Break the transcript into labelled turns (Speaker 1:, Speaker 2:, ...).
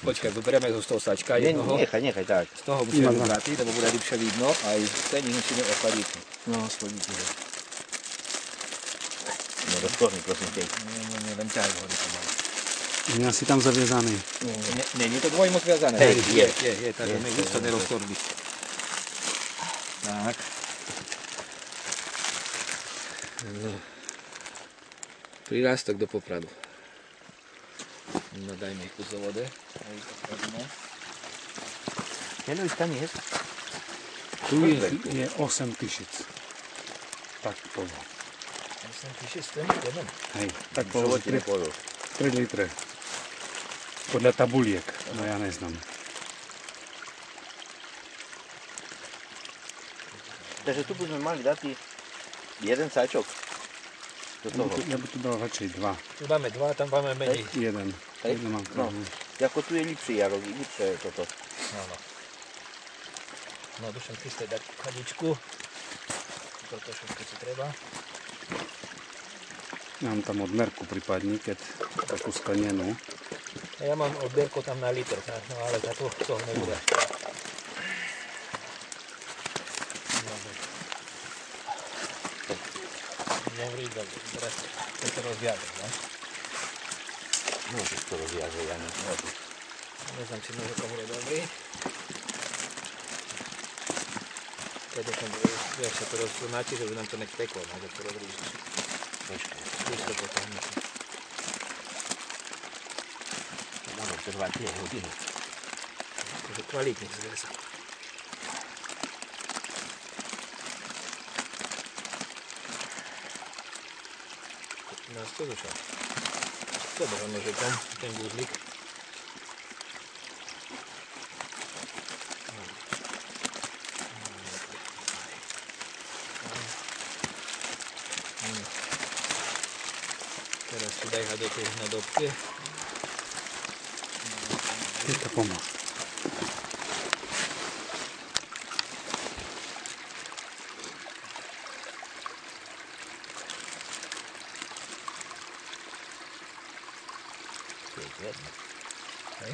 Speaker 1: Počkaj, vyberieme zo toho sačka jednoho.
Speaker 2: Nechaj tak.
Speaker 1: Z toho musíme vybrať, lebo bude lepšie vidno a aj ten musíme ochladiť.
Speaker 2: No, schodíte. No, rozkohni, prosím tě.
Speaker 1: Nie, len ťahaj hore pomaly.
Speaker 3: Je asi tam zavězaný.
Speaker 1: Nie to dvojmo zviazané.
Speaker 2: Hej,
Speaker 1: je, takže my už to nerozkorli. Tak. Prirástok do popradu. No dajme kus do vody.
Speaker 2: Jenom staniec.
Speaker 3: Tu je 8 000. Tak polo.
Speaker 1: 8 000 ten jeden.
Speaker 3: Hej, tak polo. 3 litre. Podľa tabuliek, no ja neznám.
Speaker 2: Takže tu by sme mali dať jeden sáčok.
Speaker 3: Ja by tu dal radšej 2.
Speaker 1: Tu dáme 2, tam máme menej.
Speaker 3: Jeden. Jeden mám
Speaker 2: No, ako tu je lepšie jaro, lepšie toto.
Speaker 1: Áno. No, dušem chystať dať chadičku. Toto všetko si treba.
Speaker 3: Mám tam odmerku prípadne, keď takú sklenenú.
Speaker 1: Ja mám odberku tam na liter, no ale táto toho nebude. Dobre, teraz to rozviažem, no?
Speaker 2: Môžeš to rozviažať, ja neviem.
Speaker 1: Neznám, či nožokom bude dobrý. Keď som viac sa to rozsunáti, že by nám to nech teklo, no, že to rozrížiš.
Speaker 2: Počkaj.
Speaker 1: Už to potáhne.
Speaker 2: Máme trvať 2 hodiny.
Speaker 1: Takže kvalitne zväza. Nás to duša. Dobre, nožekom, ten guzlik. Teraz si daj ho do tej hnedobky.
Speaker 3: Je to pomoc.
Speaker 1: Hej?